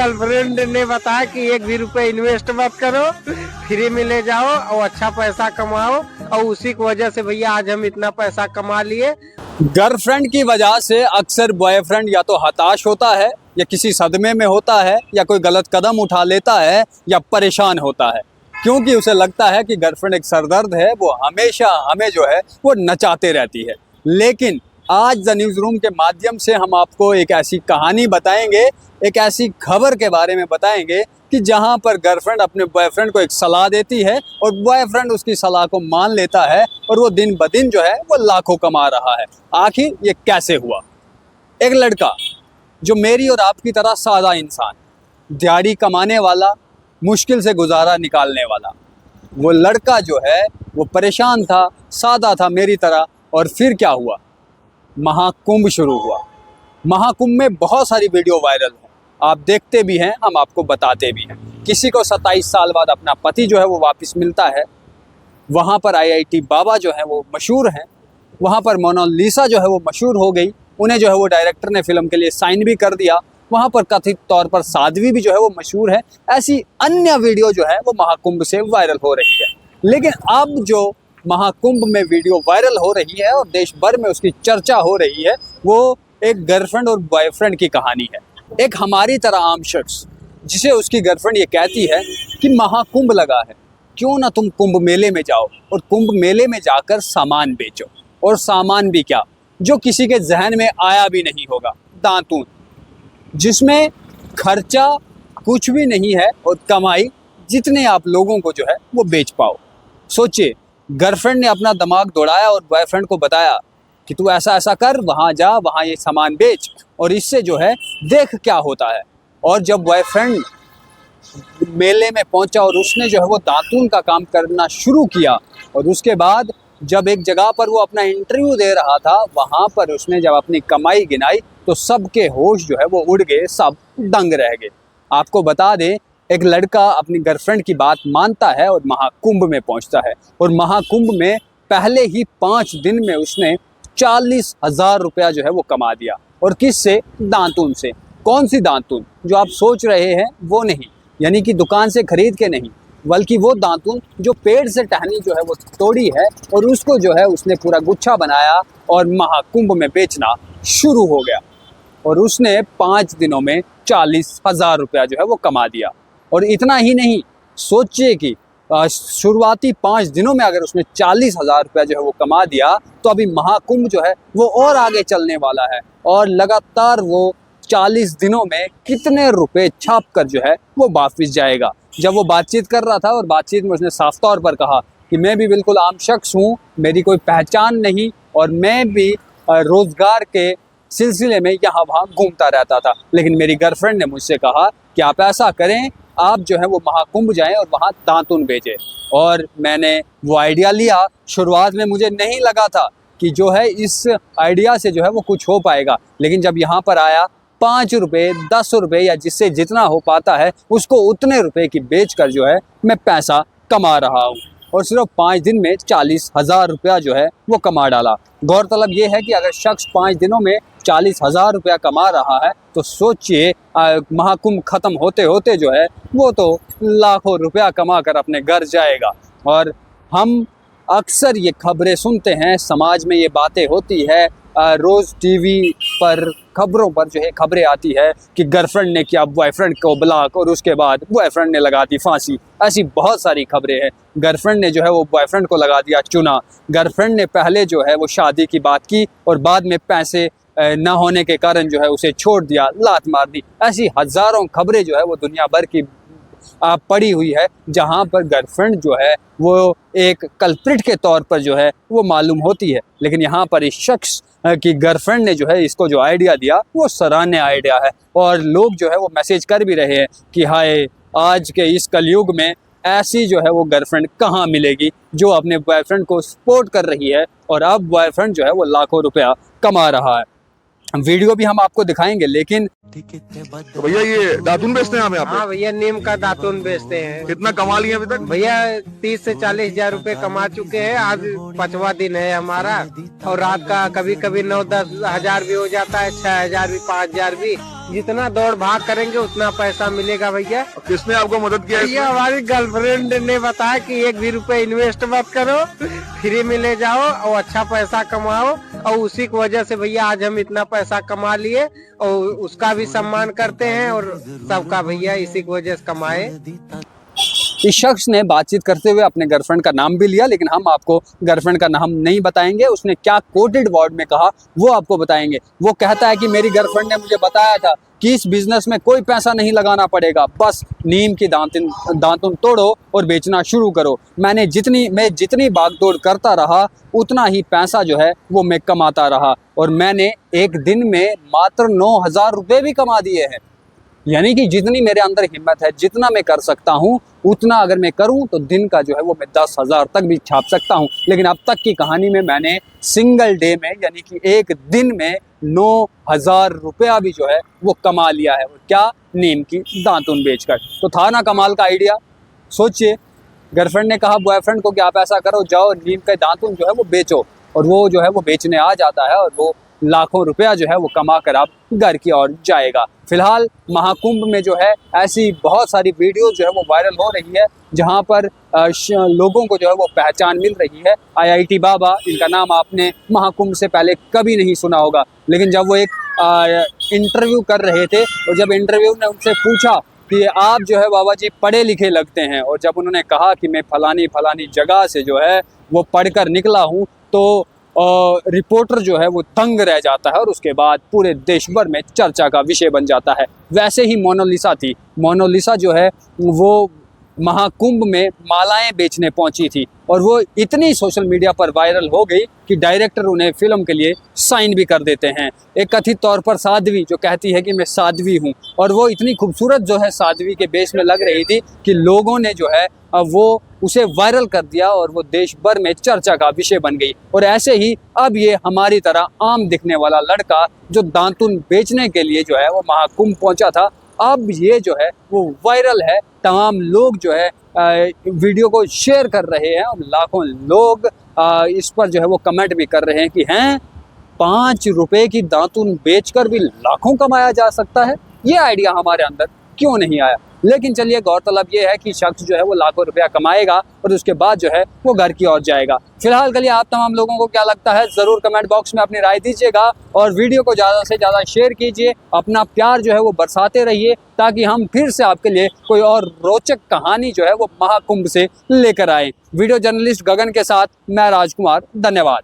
Girlfriend ने बताया कि एक भी रुपए इन्वेस्ट मत करो, फ्री में ले जाओ और अच्छा पैसा कमाओ, और उसी की वजह से भैया आज हम इतना पैसा कमा लिए। गर्लफ्रेंड की वजह से अक्सर बॉयफ्रेंड या तो हताश होता है, या किसी सदमे में होता है, या कोई गलत कदम उठा लेता है, या परेशान होता है, क्योंकि उसे लगता है कि गर्लफ्रेंड एक सरदर्द है, वो हमेशा हमें जो है वो नचाते रहती है। लेकिन आज द न्यूज़ रूम के माध्यम से हम आपको एक ऐसी कहानी बताएंगे, एक ऐसी खबर के बारे में बताएंगे कि जहां पर गर्लफ्रेंड अपने बॉयफ्रेंड को एक सलाह देती है और बॉयफ्रेंड उसकी सलाह को मान लेता है और वो दिन ब दिन जो है वो लाखों कमा रहा है। आखिर ये कैसे हुआ? एक लड़का जो मेरी और आपकी तरह सादा इंसान, दिहाड़ी कमाने वाला, मुश्किल से गुजारा निकालने वाला, वो लड़का जो है वो परेशान था, सादा था मेरी तरह। और फिर क्या हुआ? महाकुंभ शुरू हुआ। महाकुंभ में बहुत सारी वीडियो वायरल हैं, आप देखते भी हैं, हम आपको बताते भी हैं। किसी को 27 साल बाद अपना पति जो है वो वापस मिलता है। वहाँ पर IIT बाबा जो है वो मशहूर हैं। वहाँ पर मोनालिसा जो है वो मशहूर हो गई, उन्हें जो है वो डायरेक्टर ने फिल्म के लिए साइन भी कर दिया। वहाँ पर कथित तौर पर साध्वी भी जो है वो मशहूर है। ऐसी अन्य वीडियो जो है वो महाकुंभ से वायरल हो रही है। लेकिन अब जो महाकुंभ में वीडियो वायरल हो रही है और देश भर में उसकी चर्चा हो रही है, वो एक गर्लफ्रेंड और बॉयफ्रेंड की कहानी है। एक हमारी तरह आम शख्स जिसे उसकी गर्लफ्रेंड ये कहती है कि महाकुंभ लगा है, क्यों ना तुम कुंभ मेले में जाओ और कुंभ मेले में जाकर सामान बेचो। और सामान भी क्या, जो किसी के जहन में आया भी नहीं होगा, दातून, जिसमें खर्चा कुछ भी नहीं है और कमाई जितने आप लोगों को जो है वो बेच पाओ। सोचिए, गर्लफ्रेंड ने अपना दिमाग दौड़ाया और बॉयफ्रेंड को बताया कि तू ऐसा ऐसा कर, वहाँ जा, वहाँ ये सामान बेच और इससे जो है देख क्या होता है। और जब बॉयफ्रेंड मेले में पहुंचा और उसने जो है वो दातून का काम करना शुरू किया, और उसके बाद जब एक जगह पर वो अपना इंटरव्यू दे रहा था, वहाँ पर उसने जब अपनी कमाई गिनाई तो सबके होश जो है वो उड़ गए, सब दंग रह गए। आपको बता दें, एक लड़का अपनी गर्लफ्रेंड की बात मानता है और महाकुंभ में पहुंचता है, और महाकुंभ में पहले ही 5 दिन में उसने 40,000 रुपया जो है वो कमा दिया। और किससे? दातून से। कौन सी दातून? जो आप सोच रहे हैं वो नहीं, यानी कि दुकान से खरीद के नहीं, बल्कि वो दातून जो पेड़ से टहनी जो है वो तोड़ी है और उसको जो है उसने पूरा गुच्छा बनाया और महाकुंभ में बेचना शुरू हो गया। और उसने 5 दिनों में 40,000 रुपया जो है वो कमा दिया। और इतना ही नहीं, सोचिए कि शुरुआती 5 दिनों में अगर उसने 40,000 रुपया जो है वो कमा दिया, तो अभी महाकुंभ जो है वो और आगे चलने वाला है और लगातार वो 40 दिनों में कितने रुपए छाप कर जो है वो वापस जाएगा। जब वो बातचीत कर रहा था और बातचीत में उसने साफ तौर पर कहा कि मैं भी बिल्कुल आम शख्स हूँ, मेरी कोई पहचान नहीं, और मैं भी रोजगार के सिलसिले में यहाँ वहाँ घूमता रहता था, लेकिन मेरी गर्लफ्रेंड ने मुझसे कहा कि आप ऐसा करें, आप जो है वो महाकुंभ जाएं और वहाँ दातून बेचें। और मैंने वो आइडिया लिया। शुरुआत में मुझे नहीं लगा था कि जो है इस आइडिया से जो है वो कुछ हो पाएगा, लेकिन जब यहाँ पर आया, 5 रुपये, 10 रुपये या जिससे जितना हो पाता है उसको उतने रुपए की बेचकर जो है मैं पैसा कमा रहा हूँ। और सिर्फ 5 दिन में 40,000 रुपया जो है वो कमा डाला। गौरतलब ये है कि अगर शख्स 5 दिनों में 40,000 रुपया कमा रहा है, तो सोचिए महाकुंभ खत्म होते होते जो है वो तो लाखों रुपया कमा कर अपने घर जाएगा। और हम अक्सर ये खबरें सुनते हैं, समाज में ये बातें होती है, रोज़ टीवी पर खबरों पर जो है खबरें आती है कि गर्लफ्रेंड ने किया बॉयफ्रेंड को ब्लॉक और उसके बाद बॉयफ्रेंड ने लगा दी फांसी। ऐसी बहुत सारी खबरें हैं। गर्लफ्रेंड ने जो है वो बॉयफ्रेंड को लगा दिया चूना। गर्लफ्रेंड ने पहले जो है वो शादी की बात की और बाद में पैसे न होने के कारण जो है उसे छोड़ दिया, लात मार दी। ऐसी हज़ारों खबरें जो है वो दुनिया भर की पड़ी हुई है, जहाँ पर गर्लफ्रेंड जो है वो एक कल्प्रिट के तौर पर जो है वो मालूम होती है। लेकिन यहाँ पर इस शख्स की गर्लफ्रेंड ने जो है इसको जो आइडिया दिया वो सराहनीय आइडिया है, और लोग जो है वो मैसेज कर भी रहे हैं कि हाय, आज के इस कलयुग में ऐसी जो है वो गर्लफ्रेंड कहाँ मिलेगी जो अपने बॉयफ्रेंड को सपोर्ट कर रही है, और अब बॉयफ्रेंड जो है वो लाखों रुपया कमा रहा है। वीडियो भी हम आपको दिखाएंगे, लेकिन तो भैया ये दातून बेचते हैं आप यहाँ पे? हाँ भैया, नीम का दातून बेचते हैं। कितना कमा लिए अभी तक? भैया 30 से 40,000 रुपए कमा चुके हैं। आज 5वां दिन है हमारा, और रात का कभी कभी 9-10 हजार भी हो जाता है, 6,000 भी, 5,000 भी। जितना दौड़ भाग करेंगे उतना पैसा मिलेगा भैया। किसने आपको मदद किया भैया इसमें? हमारी गर्लफ्रेंड ने बताया कि 1 भी रुपए इन्वेस्ट मत करो, फ्री में ले जाओ और अच्छा पैसा कमाओ, और उसी की वजह से भैया आज हम इतना पैसा कमा लिए, और उसका भी सम्मान करते हैं और सबका भैया इसी की वजह से कमाए। इस शख्स ने बातचीत करते हुए अपने गर्लफ्रेंड का नाम भी लिया, लेकिन हम आपको गर्लफ्रेंड का नाम नहीं बताएंगे। उसने क्या कोडेड वर्ड में कहा वो आपको बताएंगे। वो कहता है कि मेरी गर्लफ्रेंड ने मुझे बताया था कि इस बिजनेस में कोई पैसा नहीं लगाना पड़ेगा, बस नीम की दातुन तोड़ो और बेचना शुरू करो। मैं जितनी भागदौड़ करता रहा उतना ही पैसा जो है वो मैं कमाता रहा, और मैंने एक दिन में मात्र 9,000 रुपये भी कमा दिए हैं। यानी कि जितनी मेरे अंदर हिम्मत है, जितना मैं कर सकता हूँ उतना अगर मैं करूँ तो दिन का जो है वो मैं 10,000 तक भी छाप सकता हूँ। लेकिन अब तक की कहानी में मैंने सिंगल डे में यानी कि एक दिन में 9,000 रुपया भी जो है वो कमा लिया है। और क्या, नीम की दातुन बेचकर। तो था ना कमाल का आइडिया। सोचिए, गर्लफ्रेंड ने कहा बॉयफ्रेंड को कि आप ऐसा करो, जाओ नीम का दातुन जो है वो बेचो, और वो जो है वो बेचने आ जाता है और वो लाखों रुपया जो है वो कमा कर आप घर की ओर जाएगा। फिलहाल महाकुंभ में जो है ऐसी बहुत सारी वीडियो जो है वो वायरल हो रही है, जहां पर लोगों को जो है वो पहचान मिल रही है। IIT बाबा, इनका नाम आपने महाकुंभ से पहले कभी नहीं सुना होगा, लेकिन जब वो एक इंटरव्यू कर रहे थे और जब इंटरव्यू ने उनसे पूछा कि आप जो है बाबा जी पढ़े लिखे लगते हैं, और जब उन्होंने कहा कि मैं फलानी जगह से जो है वो पढ़कर निकला हूँ, तो रिपोर्टर जो है वो तंग रह जाता है और उसके बाद पूरे देश भर में चर्चा का विषय बन जाता है। वैसे ही मोनालिसा थी। मोनालिसा जो है वो महाकुंभ में मालाएं बेचने पहुंची थी, और वो इतनी सोशल मीडिया पर वायरल हो गई कि डायरेक्टर उन्हें फिल्म के लिए साइन भी कर देते हैं। एक कथित तौर पर साध्वी जो कहती है कि मैं साध्वी हूँ, और वो इतनी खूबसूरत जो है साध्वी के बेस में लग रही थी कि लोगों ने जो है वो उसे वायरल कर दिया और वो देश भर में चर्चा का विषय बन गई। और ऐसे ही अब ये हमारी तरह आम दिखने वाला लड़का जो दातुन बेचने के लिए जो है वो महाकुंभ पहुंचा था, अब ये जो है वो वायरल है। तमाम लोग जो है वीडियो को शेयर कर रहे हैं, और लाखों लोग इस पर जो है वो कमेंट भी कर रहे हैं कि हैं 5 रुपए की दातुन बेचकर भी लाखों कमाया जा सकता है। ये आइडिया हमारे अंदर क्यों नहीं आया। लेकिन चलिए, गौरतलब ये है कि शख्स जो है वो लाखों रुपया कमाएगा और उसके बाद जो है वो घर की ओर जाएगा। फिलहाल के लिए आप तमाम लोगों को क्या लगता है ज़रूर कमेंट बॉक्स में अपनी राय दीजिएगा, और वीडियो को ज़्यादा से ज़्यादा शेयर कीजिए। अपना प्यार जो है वो बरसाते रहिए, ताकि हम फिर से आपके लिए कोई और रोचक कहानी जो है वो महाकुंभ से लेकर आए। वीडियो जर्नलिस्ट गगन के साथ मैं राजकुमार, धन्यवाद।